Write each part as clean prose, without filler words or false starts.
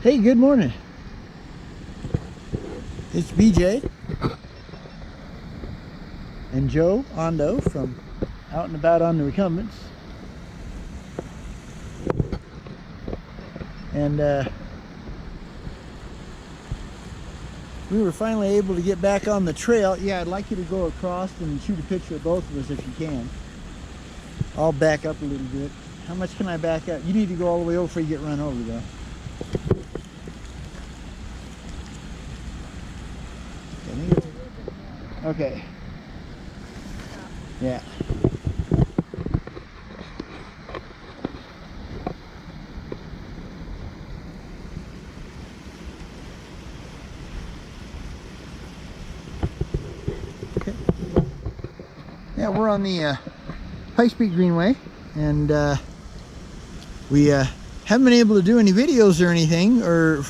Hey, good morning. It's BJ and Joe Ondo from Out and About on the Recumbents. And we were finally able to get back on the trail. Yeah, I'd like you to go across and shoot a picture of both of us if you can. I'll back up a little bit. How much can I back up? You need to go all the way over before you get run over, though. Okay. Yeah. Okay. Yeah, we're on the High Speed Greenway, and we haven't been able to do any videos or anything, or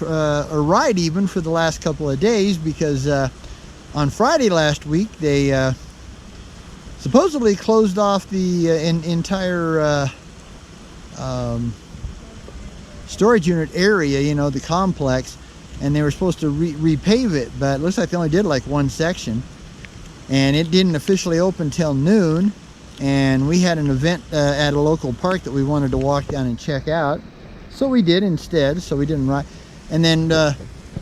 ride even for the last couple of days because on Friday last week they supposedly closed off the entire storage unit area, you know, the complex, and they were supposed to repave it, but it looks like they only did like one section, and it didn't officially open till noon. And we had an event at a local park that we wanted to walk down and check out, so we did instead. So we didn't ride, and then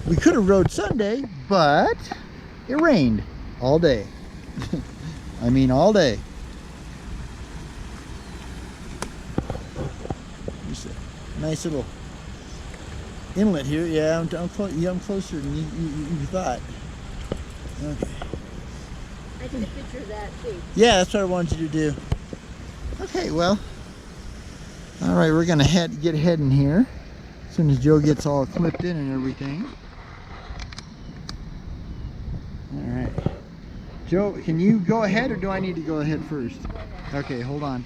we could have rode Sunday, but it rained all day. I mean, all day. There's a nice little inlet here. Yeah, I'm closer than you thought. Okay. I took a picture of that too. Yeah, that's what I wanted you to do. Okay, well, all right, we're gonna get heading here as soon as Joe gets all clipped in and everything. All right, Joe, can you go ahead, or do I need to go ahead first? Okay, hold on.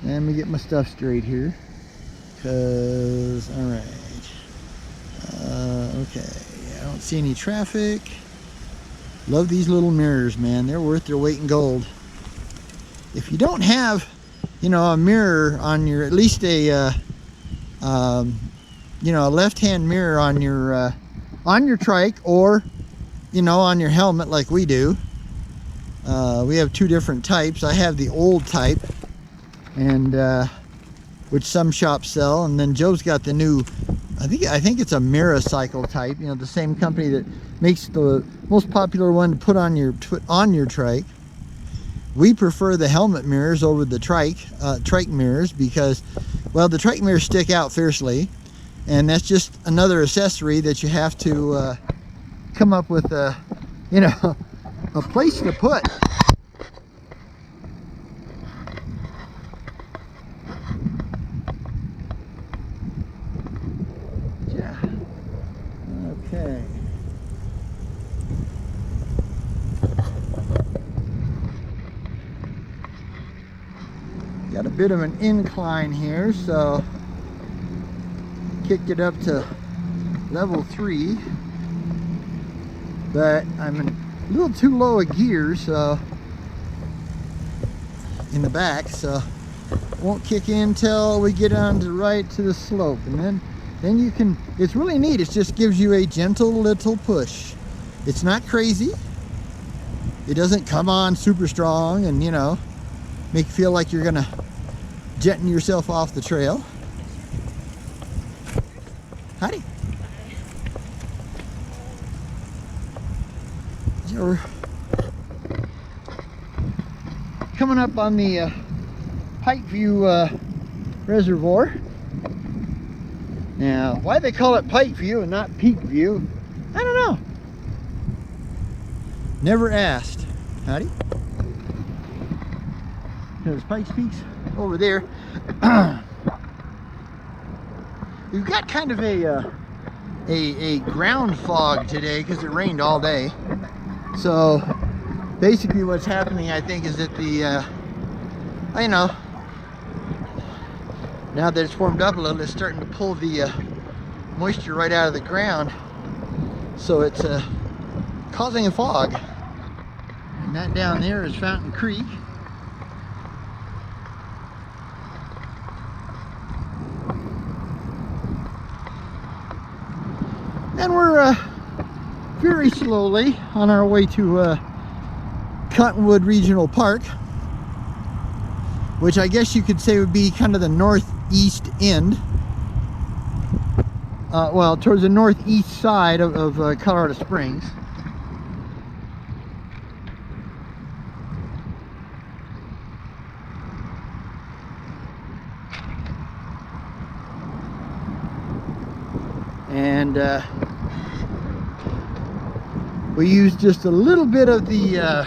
Let me get my stuff straight here. Cause all right, okay, I don't see any traffic. Love these little mirrors, man. They're worth their weight in gold. If you don't have, you know, a mirror on your, at least a, you know, a left-hand mirror on your trike, or, you know, on your helmet like we do. We have two different types. I have the old type, and which some shops sell, and then Joe's got the new, I think it's a Miracycle type, you know, the same company that makes the most popular one to put on your trike. We prefer the helmet mirrors over the trike mirrors because, well, the trike mirrors stick out fiercely, and that's just another accessory that you have to come up with a, you know, a place to put. Yeah. Okay. Got a bit of an incline here, so kicked it up to level 3, but I'm in a little too low a gear, so in the back, so won't kick in till we get on to right to the slope, and then you can, it's really neat. It just gives you a gentle little push. It's not crazy. It doesn't come on super strong and, you know, make you feel like you're gonna jetting yourself off the trail. Howdy. We're coming up on the Pikeview Reservoir. Now, why they call it Pikeview and not Peak View, I don't know. Never asked. Howdy. There's Pikes Peaks over there. We've got kind of a ground fog today because it rained all day. So basically what's happening, I think, is that the you know, now that it's warmed up a little, it's starting to pull the moisture right out of the ground, so it's causing a fog. And that down there is Fountain Creek. And we're very slowly on our way to Cottonwood Regional Park, which I guess you could say would be kind of the northeast end. Well, towards the northeast side of Colorado Springs. And we used just a little bit of the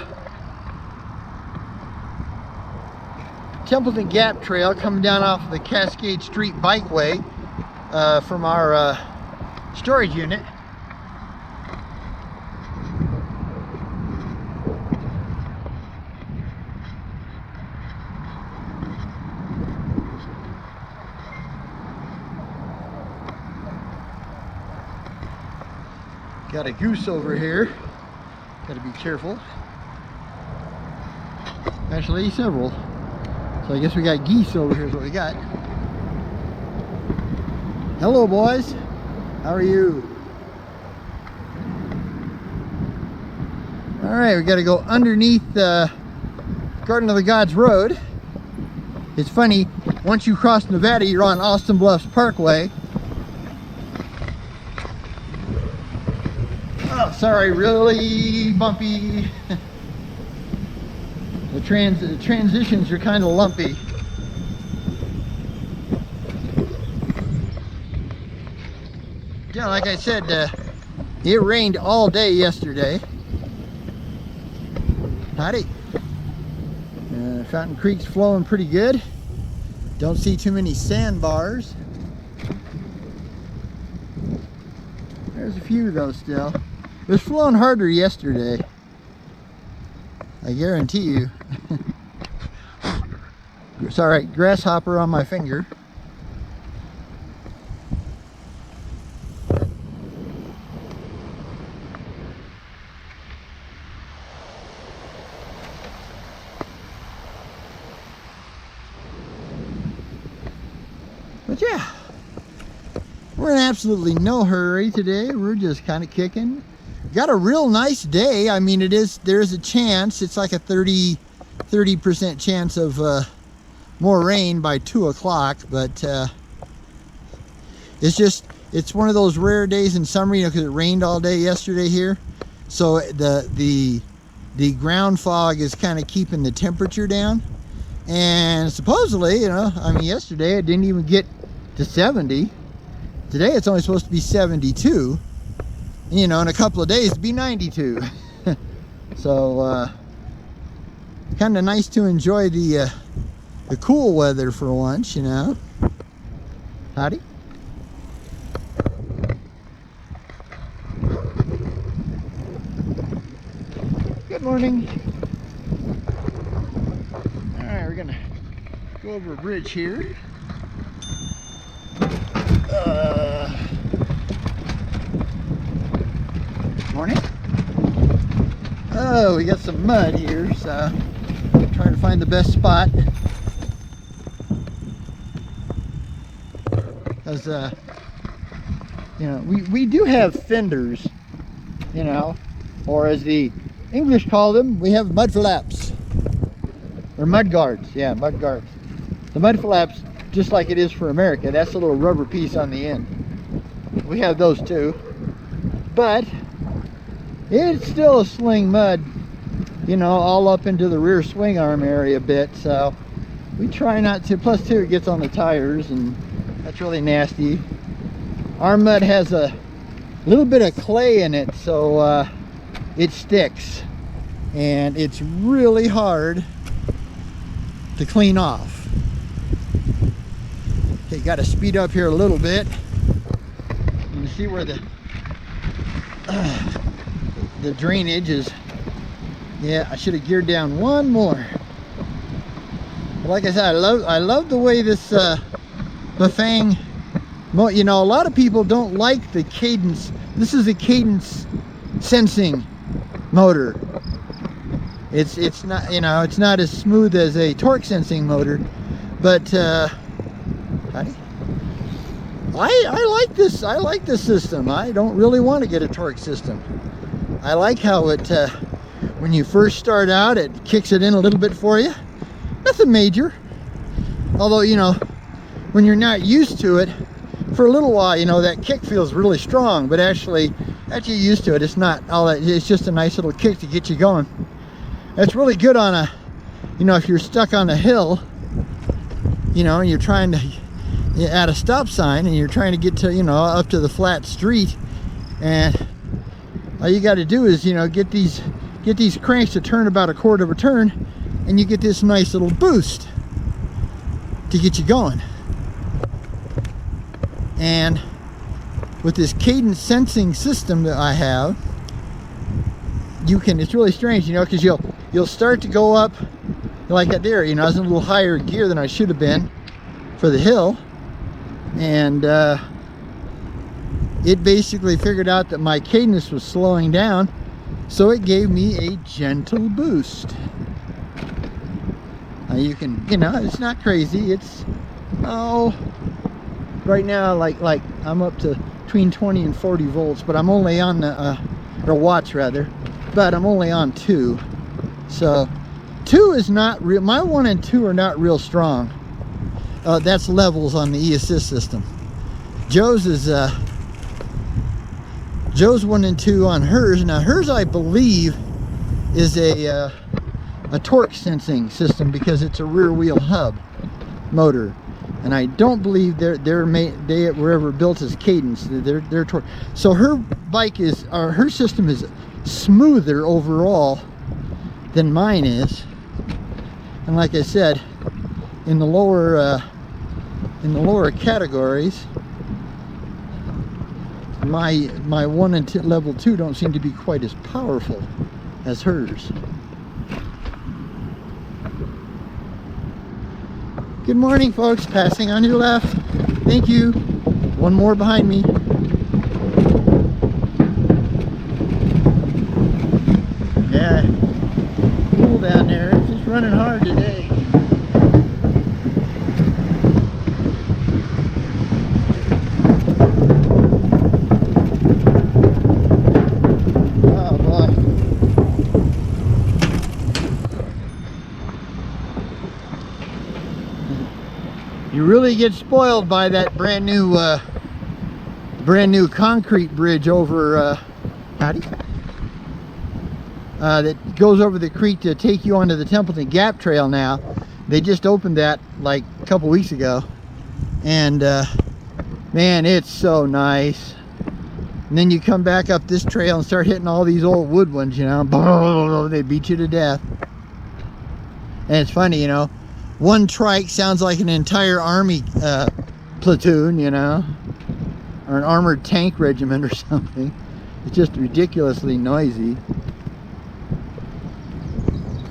Templeton Gap Trail coming down off of the Cascade Street Bikeway from our storage unit. Got a goose over here. Got to be careful. Actually, several. So I guess we got geese over here is what we got. Hello, boys. How are you? All right, we got to go underneath the Garden of the Gods Road. It's funny, once you cross Nevada, you're on Austin Bluffs Parkway. Oh, sorry, really bumpy. The transitions are kind of lumpy. Yeah, like I said, it rained all day yesterday. Howdy. Fountain Creek's flowing pretty good. Don't see too many sandbars. There's a few though still. It was flowing harder yesterday, I guarantee you. Sorry, grasshopper on my finger. But yeah, we're in absolutely no hurry today. We're just kind of kicking. Got a real nice day. I mean, there's a chance. It's like a 30% chance of more rain by 2 o'clock, but it's one of those rare days in summer, you know, because it rained all day yesterday here. So the ground fog is kind of keeping the temperature down. And supposedly, you know, I mean, yesterday it didn't even get to 70. Today it's only supposed to be 72. You know, in a couple of days it'll be 92. So kind of nice to enjoy the cool weather for once, you know. Howdy. Good morning. All right, we're gonna go over a bridge here. Morning. Oh, we got some mud here, so I'm trying to find the best spot. Because, you know, we do have fenders, you know, or as the English call them, we have mud flaps. Or mud guards, yeah, mud guards. The mud flaps, just like it is for America, that's a little rubber piece on the end. We have those too. But it's still a sling mud, you know, all up into the rear swing arm area a bit, so we try not to. Plus too, it gets on the tires and that's really nasty. Our mud has a little bit of clay in it, so it sticks and it's really hard to clean off. Okay, got to speed up here a little bit. You can see where the drainage is. Yeah, I should have geared down one more. But like I said, I love the way this Bafang, you know, a lot of people don't like the cadence. This is a cadence sensing motor. It's not, you know, it's not as smooth as a torque sensing motor, but howdy. I like this. I like this system. I don't really want to get a torque system. I like how it, when you first start out, it kicks it in a little bit for you. Nothing major. Although, you know, when you're not used to it, for a little while, you know, that kick feels really strong. But actually, after you're used to it, it's not all that. It's just a nice little kick to get you going. That's really good on a, you know, if you're stuck on a hill, you know, and you're trying to, at a stop sign, and you're trying to get to, you know, up to the flat street, and all you got to do is, you know, get these cranks to turn about a quarter of a turn, and you get this nice little boost to get you going. And with this cadence sensing system that I have, you can, it's really strange, you know, because you'll start to go up like that there, you know. I was in a little higher gear than I should have been for the hill, and it basically figured out that my cadence was slowing down, so it gave me a gentle boost. You can, you know, it's not crazy. It's, oh, right now, like I'm up to between 20 and 40 volts, but I'm only on the, or watts rather, but I'm only on 2. So 2 is not real. My 1 and 2 are not real strong. That's levels on the e-assist system. Joe's is, Joe's 1 and 2 on hers. Now hers, I believe, is a torque sensing system because it's a rear wheel hub motor, and I don't believe they were ever built as cadence. They're torque. So her bike is, or her system is smoother overall than mine is. And like I said, in the lower categories, my 1 and level 2 don't seem to be quite as powerful as hers. Good morning, folks. Passing on your left. Thank you. One more behind me. Yeah, cool down there. It's just running hard today. You really get spoiled by that brand new concrete bridge over that goes over the creek to take you onto the Templeton Gap Trail. Now they just opened that like a couple weeks ago, and man, it's so nice. And then you come back up this trail and start hitting all these old wood ones, you know. They beat you to death. And it's funny, you know, one trike sounds like an entire army platoon, you know, or an armored tank regiment or something. It's just ridiculously noisy.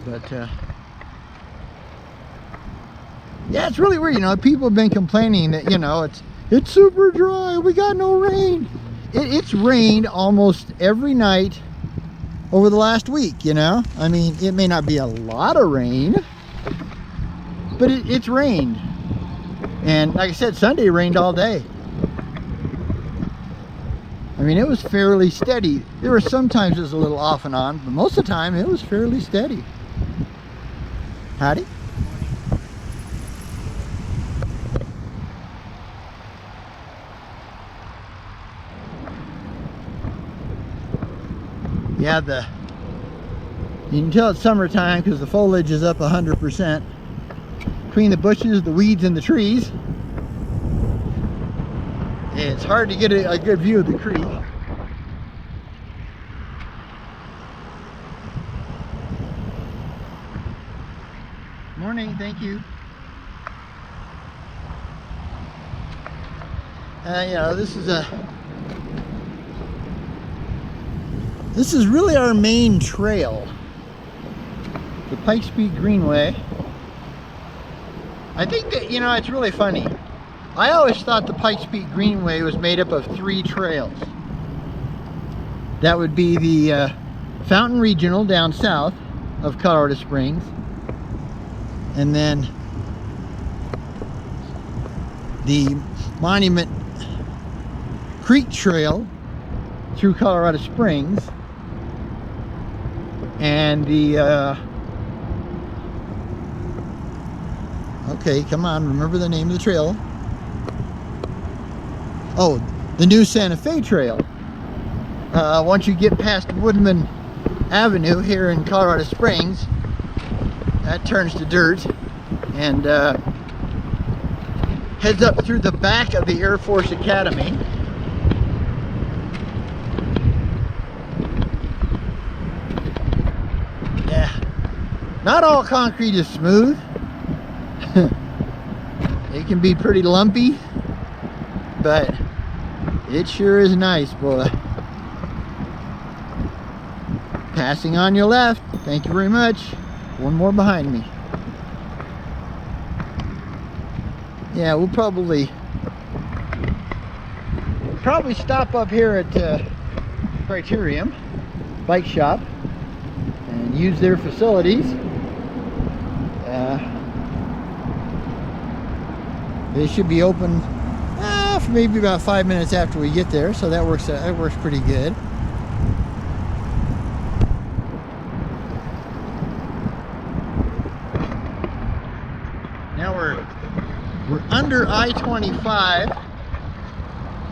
But yeah, it's really weird, you know. People have been complaining that, you know, it's super dry, we got no rain. It's rained almost every night over the last week, you know. I mean, it may not be a lot of rain, but it's rained. And like I said, Sunday rained all day. I mean, it was fairly steady. There were some times it was a little off and on, but most of the time it was fairly steady. Howdy. Yeah, you can tell it's summertime because the foliage is up 100%. Between the bushes, the weeds, and the trees, it's hard to get a good view of the creek. Morning, thank you. You know, this is really our main trail, the Pikes Peak Greenway. I think that, you know, it's really funny. I always thought the Pikes Peak Greenway was made up of 3 trails. That would be the Fountain Regional down south of Colorado Springs, and then the Monument Creek Trail through Colorado Springs, and the okay, come on, remember the name of the trail. Oh, the new Santa Fe Trail. Once you get past Woodman Avenue here in Colorado Springs, that turns to dirt and heads up through the back of the Air Force Academy. Yeah, not all concrete is smooth. It can be pretty lumpy, but it sure is nice, boy. Passing on your left. Thank you very much. One more behind me. Yeah, we'll probably stop up here at Criterium Bike Shop and use their facilities. They should be open for maybe about 5 minutes after we get there, so that works pretty good. Now we're under I-25,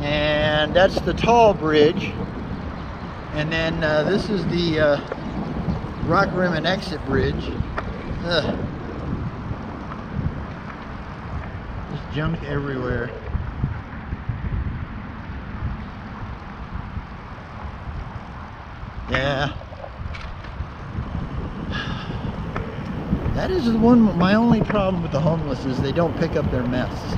and that's the tall bridge, and then this is the Rock Rim and Exit Bridge. Ugh. Just junk everywhere. Yeah. That is my only problem with the homeless is they don't pick up their mess.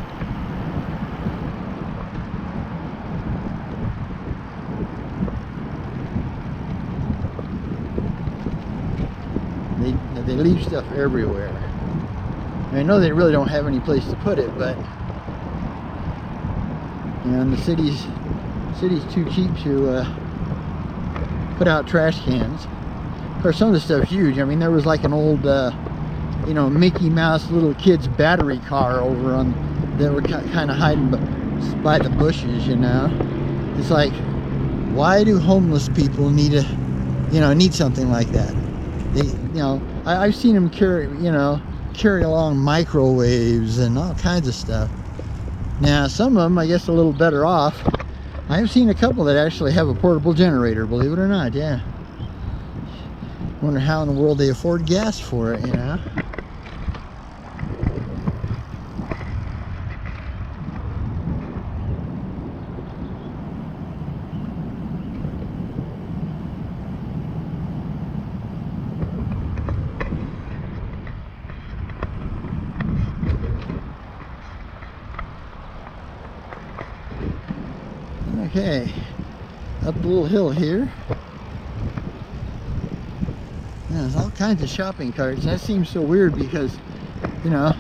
They leave stuff everywhere. I know they really don't have any place to put it, but you know, and the city's too cheap to put out trash cans. Of course, some of the stuff's huge. I mean, there was like an old you know, Mickey Mouse little kid's battery car over on that were kind of hiding by the bushes, you know. It's like, why do homeless people need something like that? They, you know, I've seen them carry along microwaves and all kinds of stuff. Now, some of them, I guess, are a little better off. I've seen a couple that actually have a portable generator, believe it or not. Yeah. Wonder how in the world they afford gas for it, you know. Okay, up the little hill here. Yeah, there's all kinds of shopping carts. That seems so weird because, you know,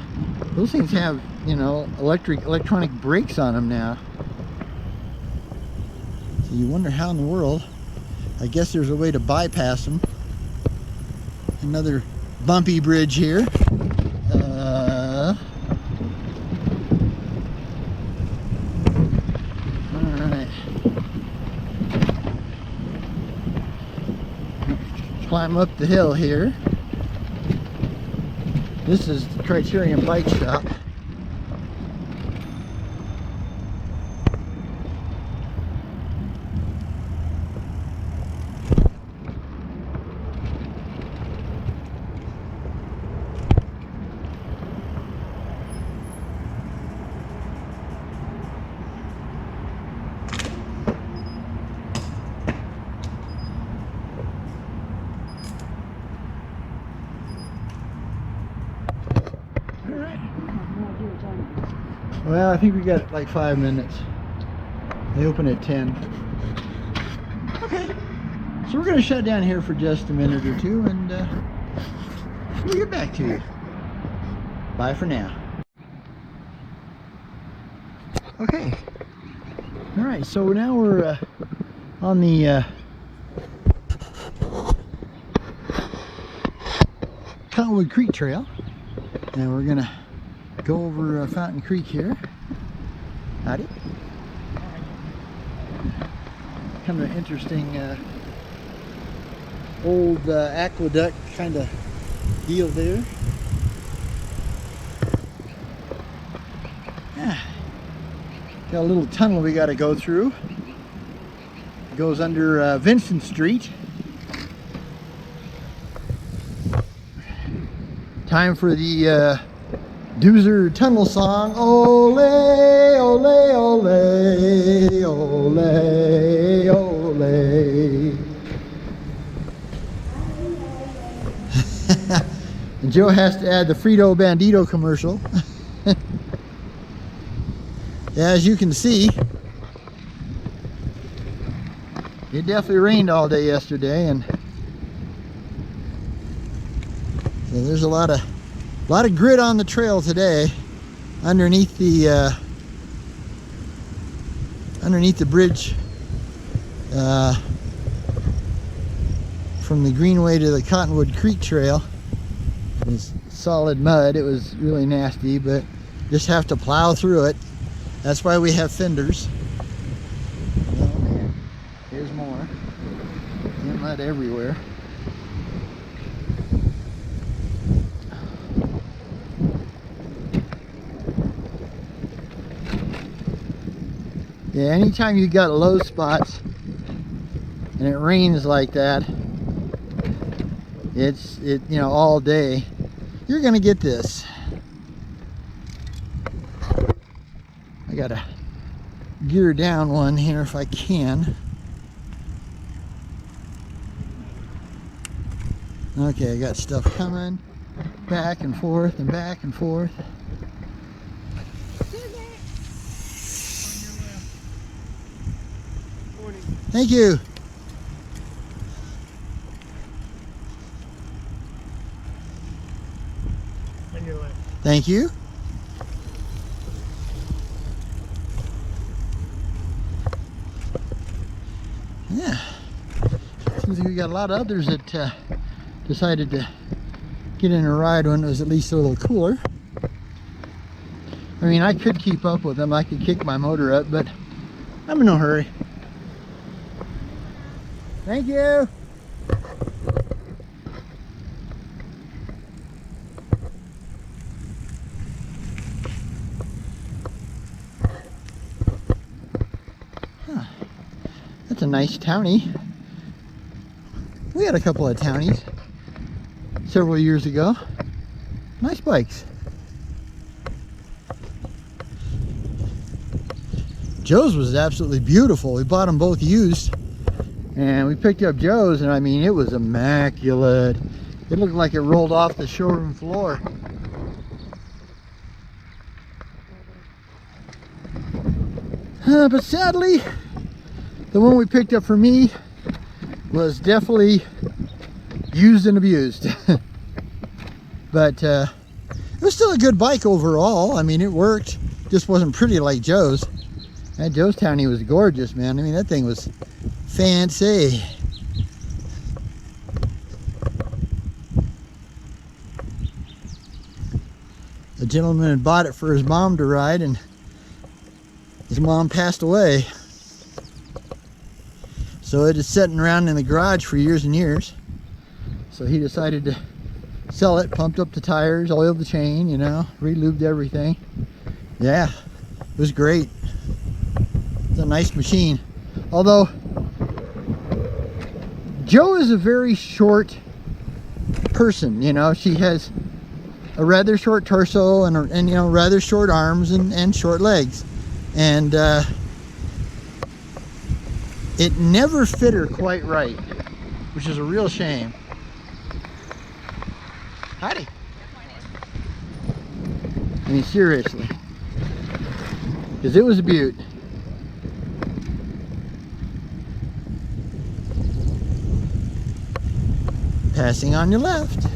those things have, you know, electronic brakes on them now. So you wonder how in the world. I guess there's a way to bypass them. Another bumpy bridge here. Climb up the hill here. This is the Criterium Bike Shop. Well, I think we got like 5 minutes. They open at 10. Okay. So we're going to shut down here for just a minute or two, and we'll get back to you. Bye for now. Okay. All right, so now we're on the Cottonwood Creek Trail, and we're going to go over Fountain Creek here. Howdy. kind of interesting old aqueduct kind of deal there. Yeah. Got a little tunnel we got to go through. It goes under Vincent Street. Time for the Doozer Tunnel song. Ole, ole, ole, ole, ole. And Joe has to add the Frito Bandito commercial. As you can see, it definitely rained all day yesterday, and so there's a lot of grit on the trail today underneath the bridge from the Greenway to the Cottonwood Creek Trail. It was solid mud. It was really nasty, but just have to plow through it. That's why we have fenders. Oh man, here's more. There's mud everywhere. Yeah, anytime you got low spots and it rains like that, you know, all day, you're gonna get this. I gotta gear down one here if I can. Okay, I got stuff coming back and forth and back and forth. Thank you. On your left. Thank you. Yeah. Seems like we got a lot of others that decided to get in a ride when it was at least a little cooler. I mean, I could keep up with them. I could kick my motor up, but I'm in no hurry. Thank you. Huh. That's a nice townie. We had a couple of townies several years ago. Nice bikes. Joe's was absolutely beautiful. We bought them both used. And we picked up Joe's, and I mean, it was immaculate. It looked like it rolled off the showroom floor. But sadly, the one we picked up for me was definitely used and abused. But it was still a good bike overall. I mean, it worked. Just wasn't pretty like Joe's. That Joe's Townie was gorgeous, man. I mean, that thing was fancy. A gentleman had bought it for his mom to ride, and his mom passed away. So it is sitting around in the garage for years and years. So he decided to sell it, pumped up the tires, oiled the chain, you know, re-lubed everything. Yeah, it was great. It's a nice machine. Although Joe is a very short person, you know. She has a rather short torso and you know, rather short arms and short legs, and it never fit her quite right, which is a real shame. Howdy. I mean, seriously, because it was a beaut. Passing on your left.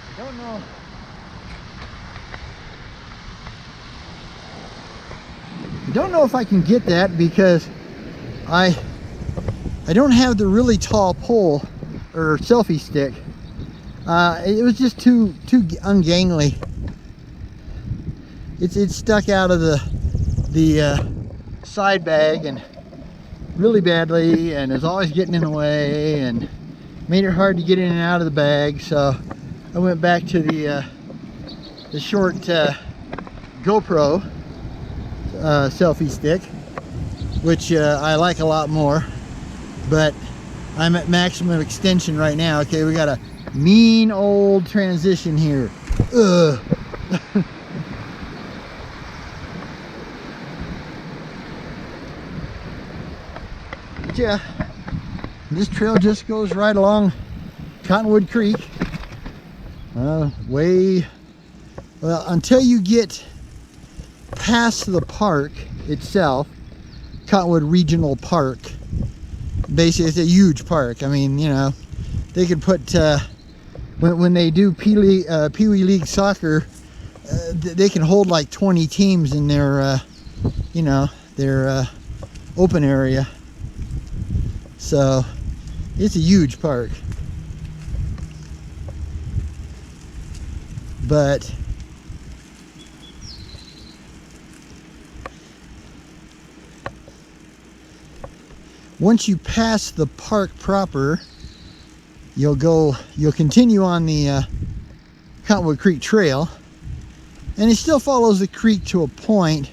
I don't know. I don't know if I can get that because I don't have the really tall pole or selfie stick It was just too ungainly. It's stuck out of the side bag and really badly, and is always getting in the way and made it hard to get in and out of the bag. So I went back to the short GoPro selfie stick, which I like a lot more, but I'm at maximum extension right now. Okay, we got a mean old transition here. Ugh. Yeah, this trail just goes right along Cottonwood Creek, well, until you get past the park itself, Cottonwood Regional Park. Basically, it's a huge park. I mean, you know, they could put when they do Pee Wee League soccer, they can hold like 20 teams in their you know, their open area. So it's a huge park, but once you pass the park proper, you'll continue on the Cottonwood Creek Trail, and it still follows the creek to a point,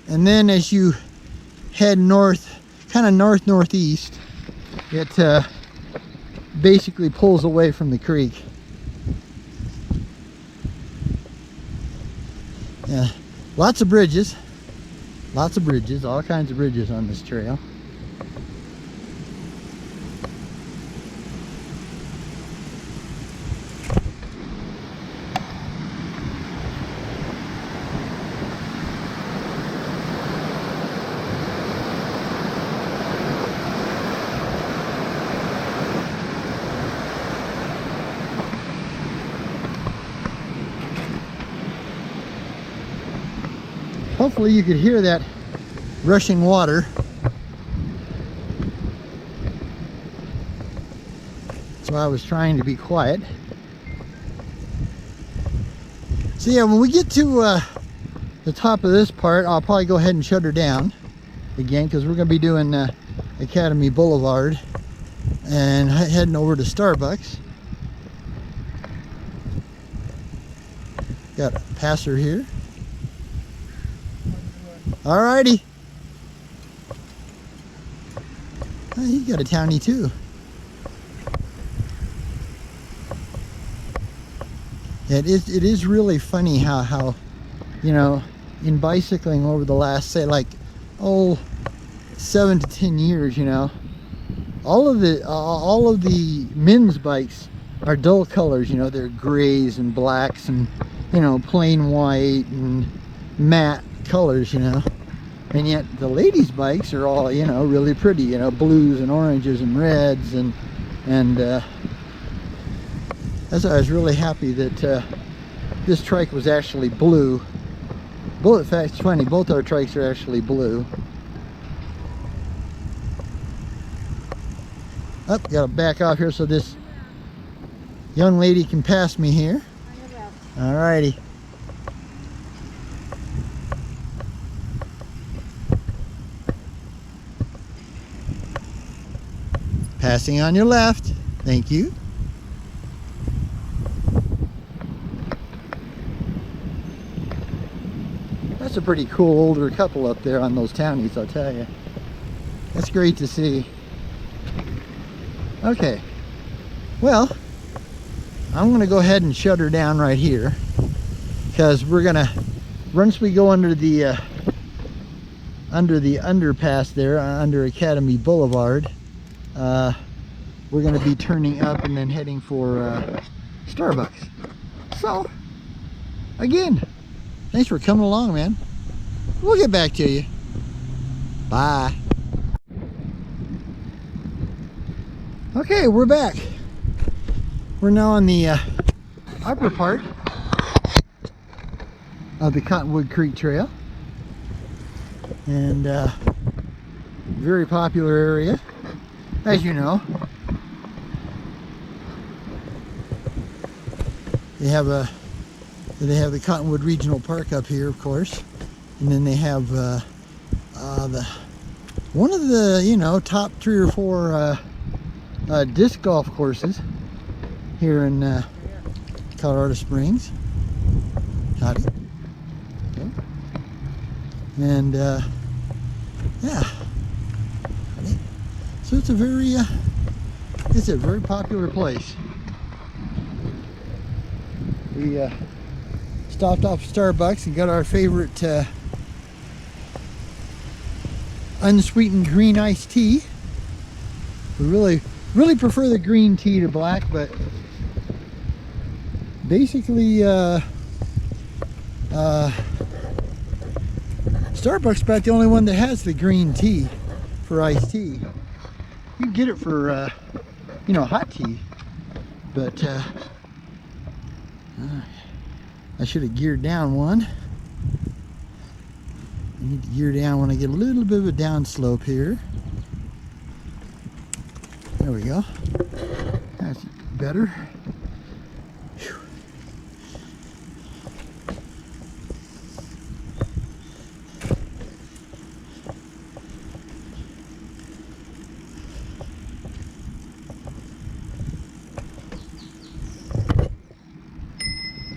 and then as you head north, kind of northeast, it basically pulls away from the creek. Yeah, lots of bridges, all kinds of bridges on this trail. Hopefully you could hear that rushing water. That's why I was trying to be quiet. So yeah, when we get to the top of this part, I'll probably go ahead and shut her down again, because we're going to be doing Academy Boulevard and heading over to Starbucks. Got a passer here. Alrighty. Oh, you got a townie too. It is really funny how you know, in bicycling over the last, say, like 7 to 10 years, you know, all of the men's bikes are dull colors. You know, they're grays and blacks and, you know, plain white and matte colors, you know. And yet the ladies' bikes are all, you know, really pretty, you know, blues and oranges and reds, and that's why I was really happy that this trike was actually blue. In fact, it's funny, both our trikes are actually blue. Oh, gotta back off here so this young lady can pass me here. Alrighty. Passing on your left. Thank you. That's a pretty cool older couple up there on those townies, I'll tell you. That's great to see. Okay. Well, I'm going to go ahead and shut her down right here, because we're going to, once we go under the underpass there, under Academy Boulevard, we're going to be turning up and then heading for Starbucks. So, again, thanks for coming along, man. We'll get back to you. Bye. Okay, we're back. We're now on the upper part of the Cottonwood Creek Trail, and very popular area, as you know. They have the Cottonwood Regional Park up here, of course, and then they have one of the top 3 or 4 disc golf courses here in Colorado Springs. Howdy. Okay. And yeah, howdy. So it's a very popular place. We stopped off at Starbucks and got our favorite unsweetened green iced tea. We really prefer the green tea to black, but basically Starbucks about the only one that has the green tea for iced tea. You can get it for hot tea, but I should have geared down one. I need to gear down when I get a little bit of a downslope here. There we go. That's better. Whew.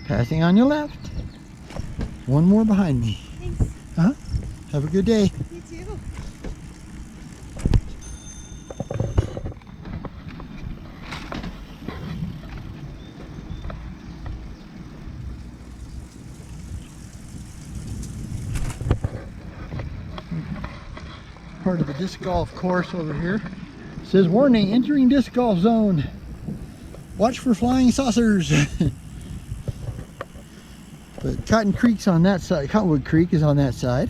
Passing on your left. One more behind me. Thanks. Huh? Have a good day. You too. Part of the disc golf course over here. It says, warning, entering disc golf zone. Watch for flying saucers. But Cotton Creek's on that side. Cottonwood Creek is on that side.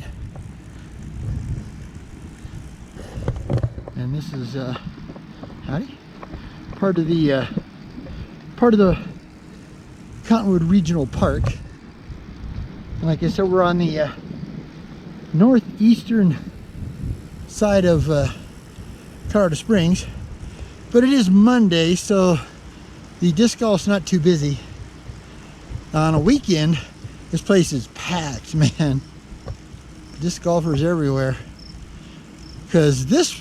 And this is howdy. Part of the Cottonwood Regional Park. And like I said, we're on the northeastern side of Colorado Springs, but it is Monday, so the disc golf's not too busy. On a weekend, this place is packed, man. Disc golfers everywhere. Because this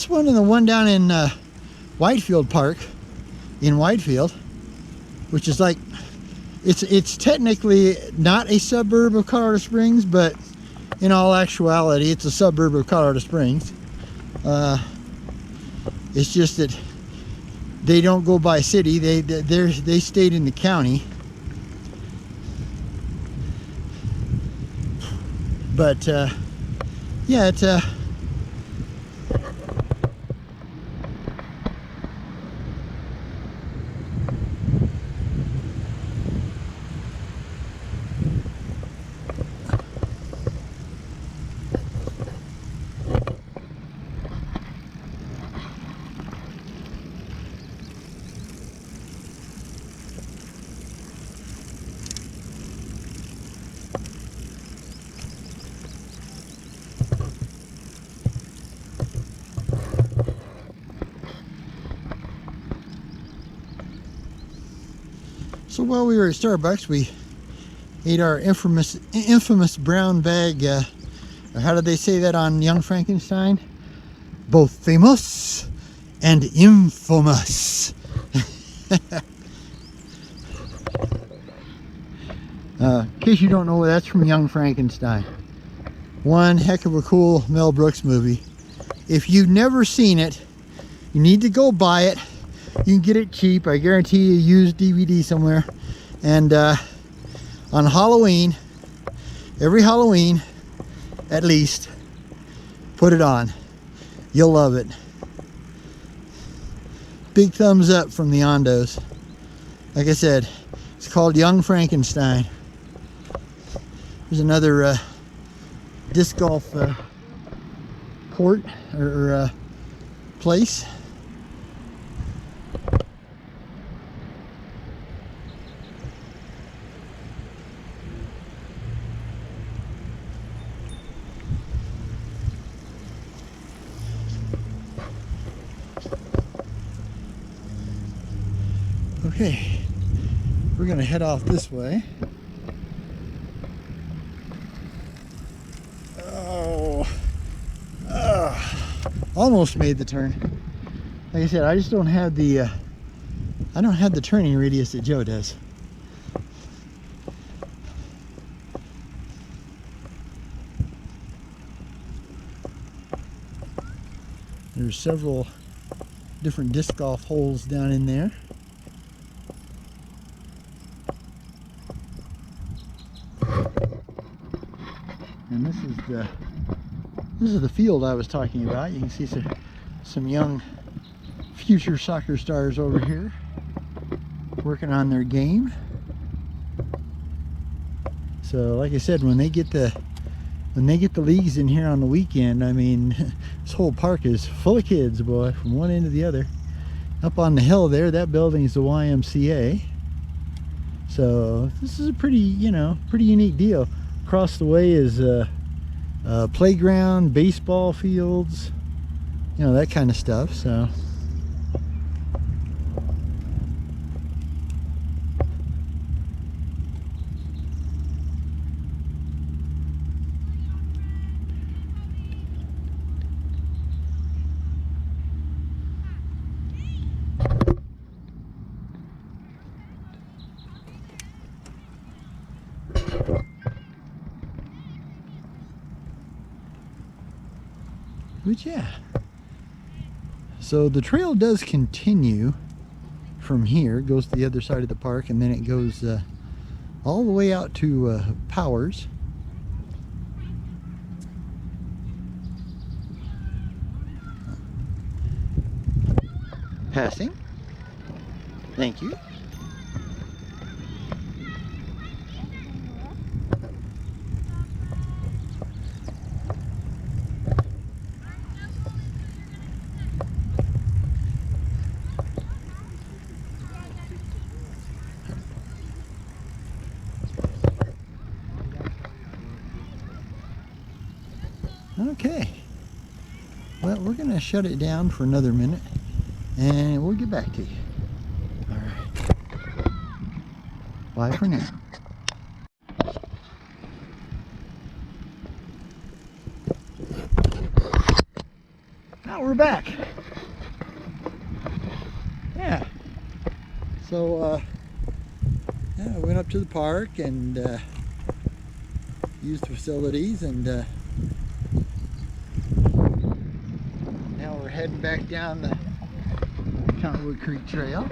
one and the one down in Whitefield Park, in Whitefield, which is like, it's technically not a suburb of Colorado Springs, but in all actuality, it's a suburb of Colorado Springs. It's just that they don't go by city; they stayed in the county. But yeah, it's So while we were at Starbucks, we ate our infamous brown bag. How did they say that on Young Frankenstein? Both famous and infamous. In case you don't know, that's from Young Frankenstein. One heck of a cool Mel Brooks movie. If you've never seen it, you need to go buy it. You can get it cheap. I guarantee you a used DVD somewhere. And on Halloween, every Halloween, at least, put it on. You'll love it. Big thumbs up from the Ondos. Like I said, it's called Young Frankenstein. There's another disc golf court or place. Okay, we're gonna head off this way. Almost made the turn. Like I said, I just don't have the turning radius that Joe does. There's several different disc golf holes down in there. And this is the field I was talking about. You can see some young future soccer stars over here working on their game. So like I said, when they get the leagues in here on the weekend, I mean, this whole park is full of kids, boy, from one end to the other. Up on the hill there, that building is the YMCA. So this is a pretty unique deal. Across the way is playground, baseball fields, that kind of stuff. So but yeah, so the trail does continue from here. It goes to the other side of the park, and then it goes all the way out to Powers. Passing. Thank you. Okay, well, we're gonna shut it down for another minute and we'll get back to you. All right, bye for now. Now we're back. Yeah, so yeah, I went up to the park and used the facilities, and now we're heading back down the Cottonwood Creek Trail.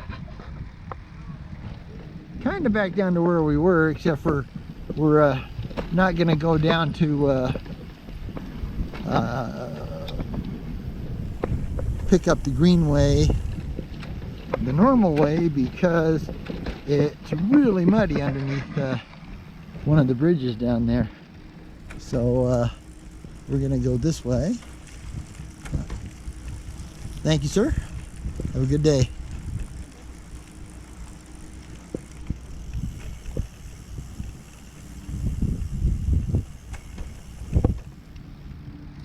Kind of back down to where we were, except for we're not going to go down to pick up the greenway the normal way, because it's really muddy underneath one of the bridges down there. So we're going to go this way. Thank you, sir. Have a good day.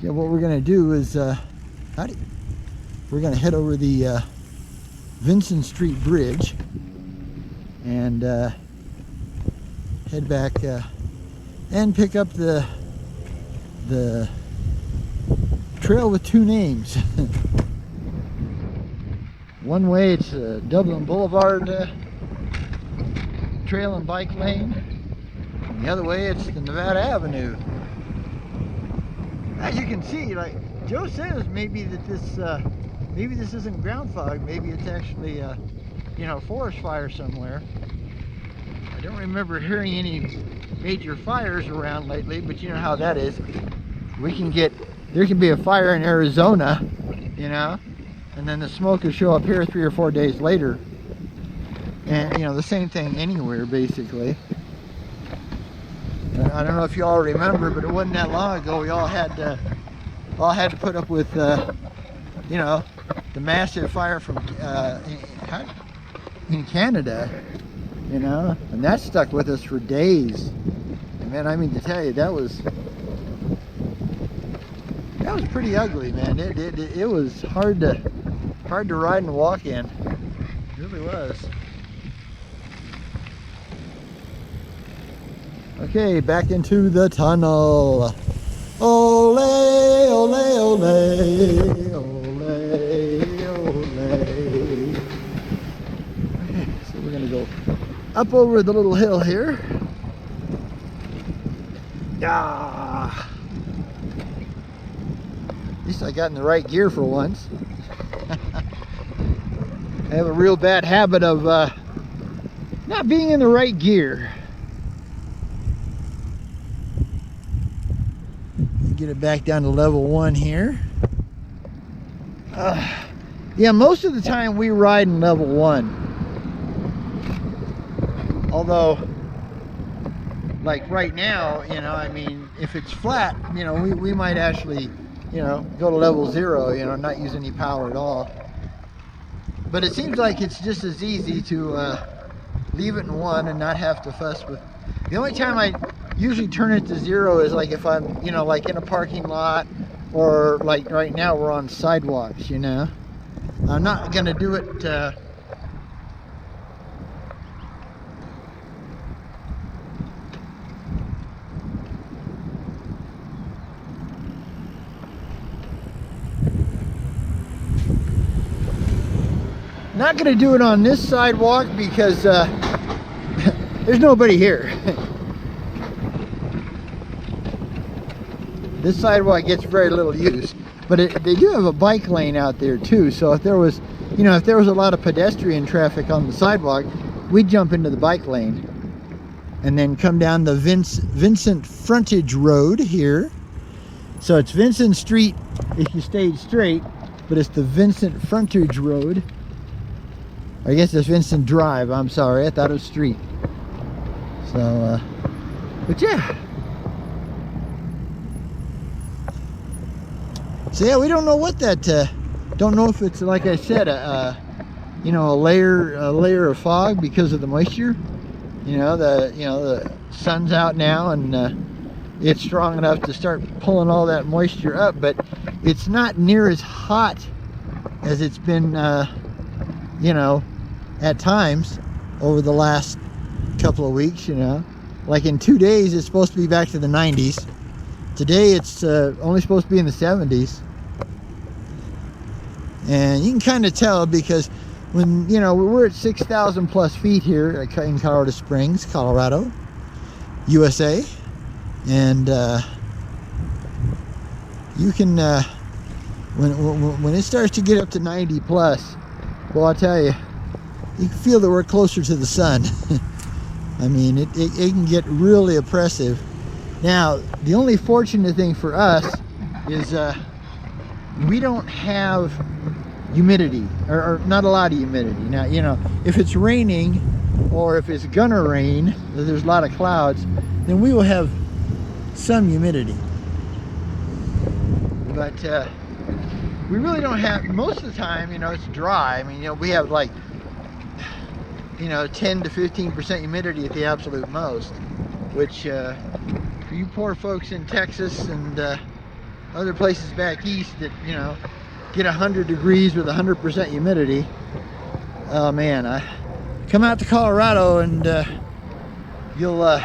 Yeah, what we're going to do is, we're going to head over the Vincent Street Bridge and head back and pick up the trail with two names. One way it's Dublin Boulevard Trail and Bike Lane, and the other way it's the Nevada Avenue. As you can see, like Joe says, maybe that this isn't ground fog. Maybe it's actually forest fire somewhere. I don't remember hearing any major fires around lately, but you know how that is. There can be a fire in Arizona, and then the smoke will show up here 3 or 4 days later. And the same thing anywhere, basically. I don't know if you all remember, but it wasn't that long ago we all had to put up with the massive fire from in Canada, and that stuck with us for days. And man, I mean to tell you, that was pretty ugly, man. It was hard to ride and walk in. It really was. Okay, back into the tunnel. Ole, ole, ole, ole, ole. Okay, so we're gonna go up over the little hill here. Yeah. At least I got in the right gear for once. I have a real bad habit of not being in the right gear. Get it back down to level 1 here. Yeah, most of the time we ride in level 1. Although, like right now, you know, I mean, if it's flat, you know, we might actually, you know, go to level 0, you know, not use any power at all. But it seems like it's just as easy to leave it in 1 and not have to fuss with. The only time I usually turn it to 0 is like if I'm, you know, like in a parking lot, or like right now we're on sidewalks, you know. I'm not gonna do it not gonna do it on this sidewalk because there's nobody here. This sidewalk gets very little use, but they do have a bike lane out there too. So if there was, you know, if there was a lot of pedestrian traffic on the sidewalk, we'd jump into the bike lane and then come down the Vincent Frontage Road here. So it's Vincent Street if you stayed straight, but it's the Vincent Frontage Road. I guess it's Vincent Drive. I'm sorry, I thought it was street. So, but yeah. So yeah, we don't know what that. Don't know if it's, like I said, you know, a layer of fog because of the moisture. You know, the sun's out now and it's strong enough to start pulling all that moisture up, but it's not near as hot as it's been, you know, at times over the last couple of weeks. You know, like in 2 days it's supposed to be back to the 90s. Today it's only supposed to be in the 70s. And you can kind of tell because when, you know, we're at 6,000 plus feet here in Colorado Springs, Colorado, USA. And you can, when it starts to get up to 90 plus, well, I'll tell you, you can feel that we're closer to the sun. I mean, it can get really oppressive. Now, the only fortunate thing for us is we don't have humidity, or not a lot of humidity. Now, you know, if it's raining or if it's gonna rain, there's a lot of clouds, then we will have some humidity. But we really don't have, most of the time, you know, it's dry. I mean, you know, we have like, you know, 10 to 15% humidity at the absolute most, which for you poor folks in Texas and other places back east that, you know, get 100 degrees with 100% humidity, oh man, I come out to Colorado and you'll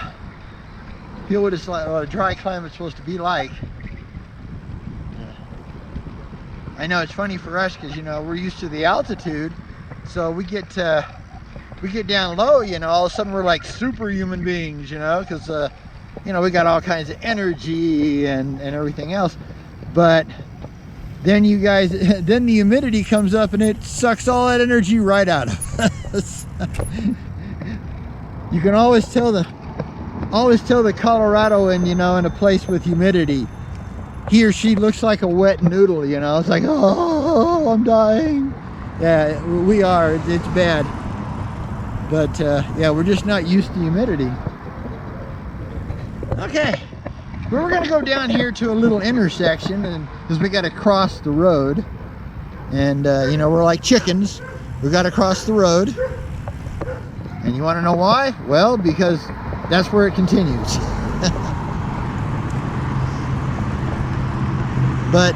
feel what it's like, what a dry climate's supposed to be like. I know it's funny for us because, you know, we're used to the altitude, so we get down low, you know, all of a sudden we're like superhuman beings, you know, because you know, we got all kinds of energy and everything else. But then you guys, then the humidity comes up and it sucks all that energy right out of us. You can always tell the Coloradoan, you know, in a place with humidity, he or she looks like a wet noodle, you know. It's like, oh, I'm dying. Yeah, we are. It's bad. But yeah, we're just not used to humidity. Okay, well, we're gonna go down here to a little intersection, and because we got to cross the road, and you know, we're like chickens. We got to cross the road, and you want to know why? Well, because that's where it continues. But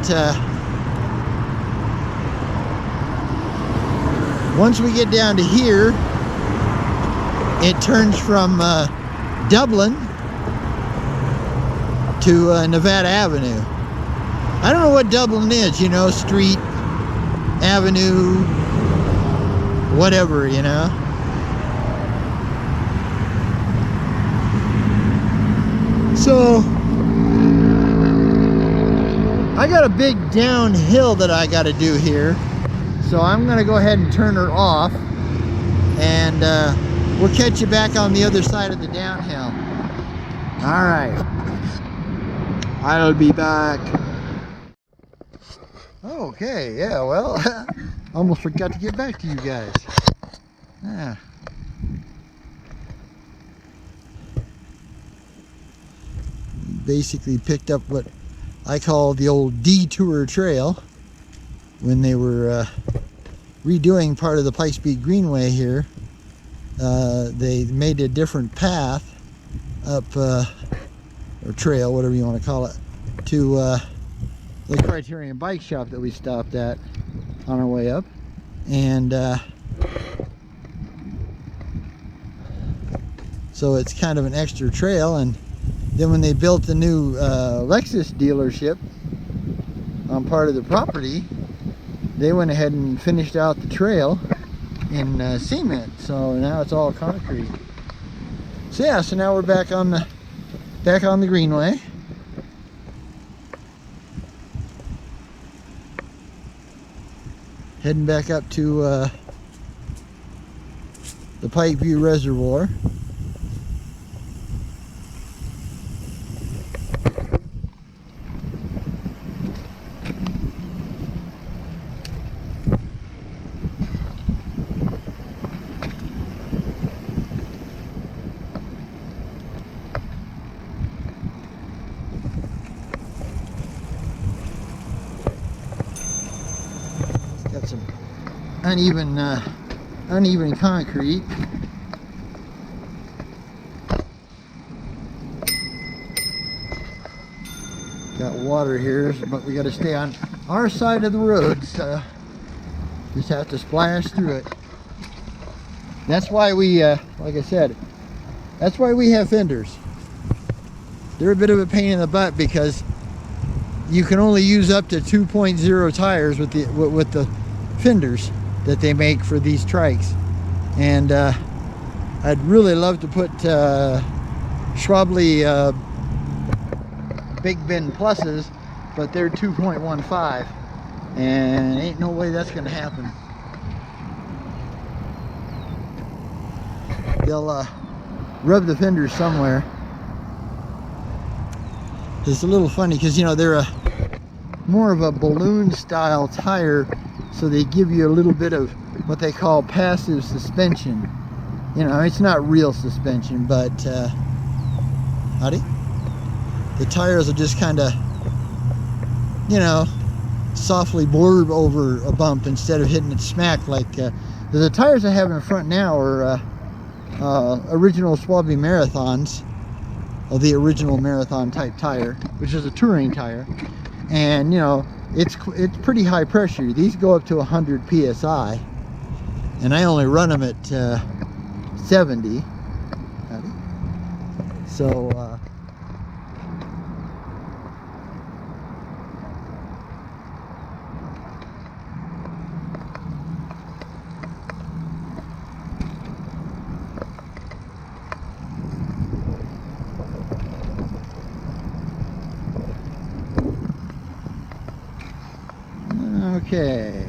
once we get down to here, it turns from Dublin to Nevada Avenue. I don't know what Dublin is, you know, street, avenue, whatever, you know. So I got a big downhill that I got to do here, so I'm going to go ahead and turn her off, and we'll catch you back on the other side of the downhill. All right, I'll be back. Okay, yeah, well, almost forgot to get back to you guys. Yeah. Basically picked up what I call the old detour trail when they were redoing part of the Pikes Peak Greenway here. They made a different path up, or trail, whatever you want to call it, to the Criterion Bike Shop that we stopped at on our way up. And so it's kind of an extra trail. And then when they built the new Lexus dealership on part of the property, they went ahead and finished out the trail in cement. So now it's all concrete. So yeah, so now we're back on the Greenway. Heading back up to the Pikeview Reservoir. Got some uneven concrete. Got water here, but we got to stay on our side of the road, so just have to splash through it. That's why we, like I said, that's why we have fenders. They're a bit of a pain in the butt because you can only use up to 2.0 tires with the fenders that they make for these trikes. And I'd really love to put Schwably Big Bend Pluses, but they're 2.15, and ain't no way that's gonna happen. They'll rub the fenders somewhere. It's a little funny because, you know, they're more of a balloon style tire, so they give you a little bit of what they call passive suspension. You know, it's not real suspension, but howdy, the tires will just kind of, you know, softly blurb over a bump instead of hitting it smack like the tires I have in front now are original Schwalbe Marathons, or the original marathon type tire, which is a touring tire. And you know, it's pretty high pressure. These go up to 100 psi, and I only run them at 70. So okay,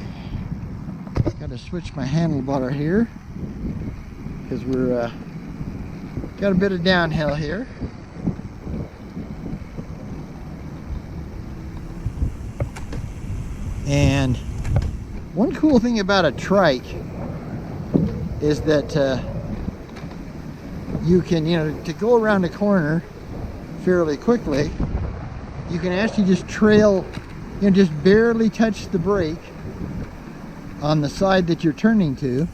got to switch my handlebar here because we're got a bit of downhill here. And one cool thing about a trike is that you can, you know, to go around a corner fairly quickly, you can actually just trail, you know, just barely touch the brake on the side that you're turning to,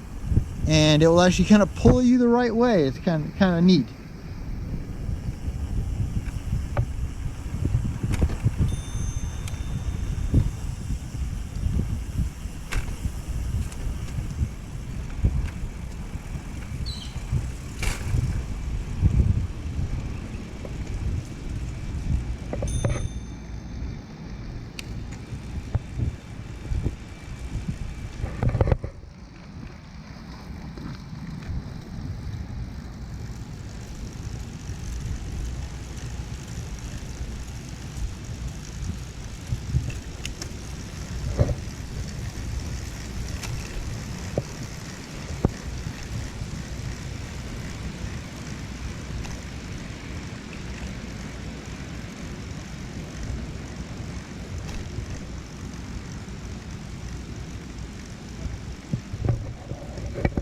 and it will actually kind of pull you the right way. It's kind of neat.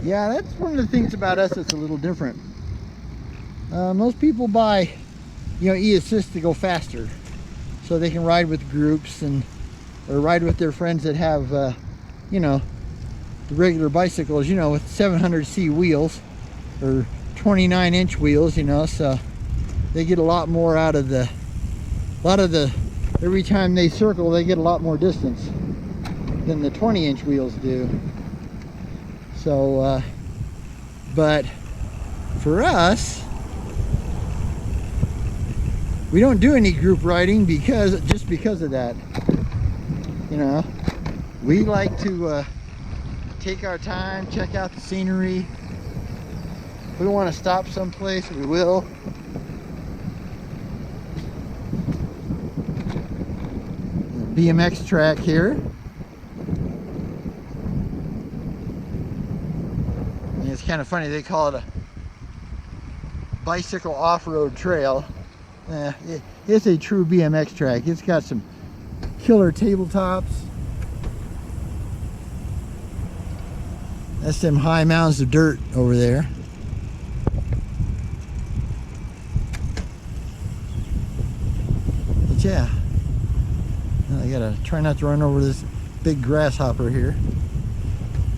Yeah, that's one of the things about us that's a little different. Most people buy, e-assist to go faster, so they can ride with groups or ride with their friends that have, the regular bicycles, with 700C wheels or 29-inch wheels, so they get a lot more out of every time they circle, they get a lot more distance than the 20-inch wheels do. So, but for us, we don't do any group riding just because of that. We like to take our time, check out the scenery. If we want to stop someplace, we will. BMX track here. And it's kind of funny, they call it a bicycle off-road trail. It's a true BMX track. It's got some killer tabletops. That's them high mounds of dirt over there. But yeah, I gotta try not to run over this big grasshopper here.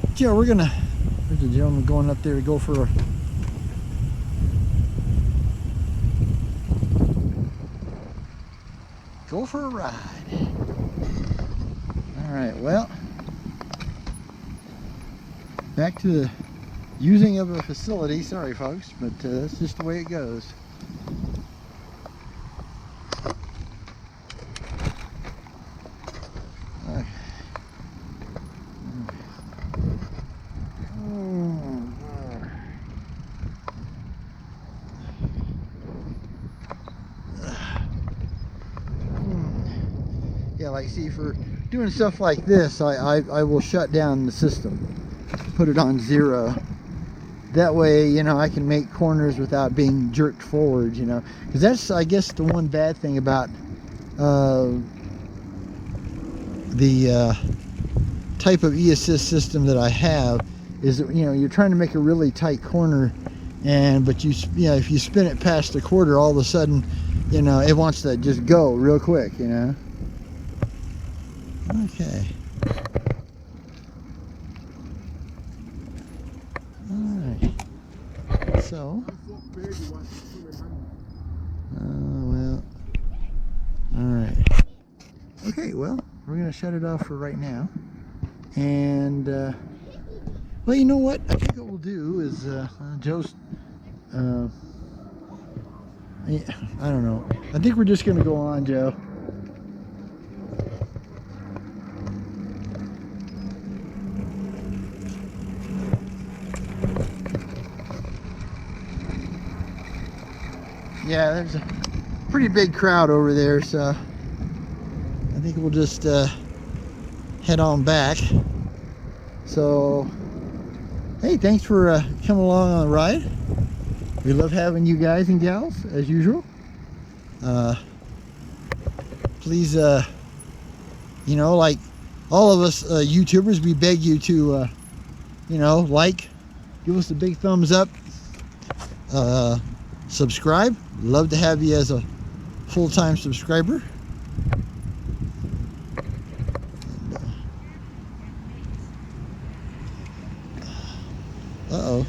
But yeah, there's a gentleman going up there to go for a ride. All right, well, back to the using of a facility. Sorry folks, but that's just the way it goes. Okay. Yeah, like, see, for doing stuff like this, I will shut down the system, put it on 0. That way, I can make corners without being jerked forward, because that's, I guess, the one bad thing about the type of e-assist system that I have is that, you're trying to make a really tight corner, but if you spin it past the quarter, all of a sudden, it wants to just go real quick, Okay. Alright. So. Well. Alright. Okay, well, we're going to shut it off for right now. And, well, you know what? I think what we'll do is, Joe's, I don't know. I think we're just going to go on, Joe. Yeah, there's a pretty big crowd over there, so I think we'll just head on back. So, hey, thanks for coming along on the ride. We love having you guys and gals, as usual. Please, like all of us YouTubers, we beg you to, like, give us a big thumbs up, subscribe. Love to have you as a full-time subscriber. Uh-oh.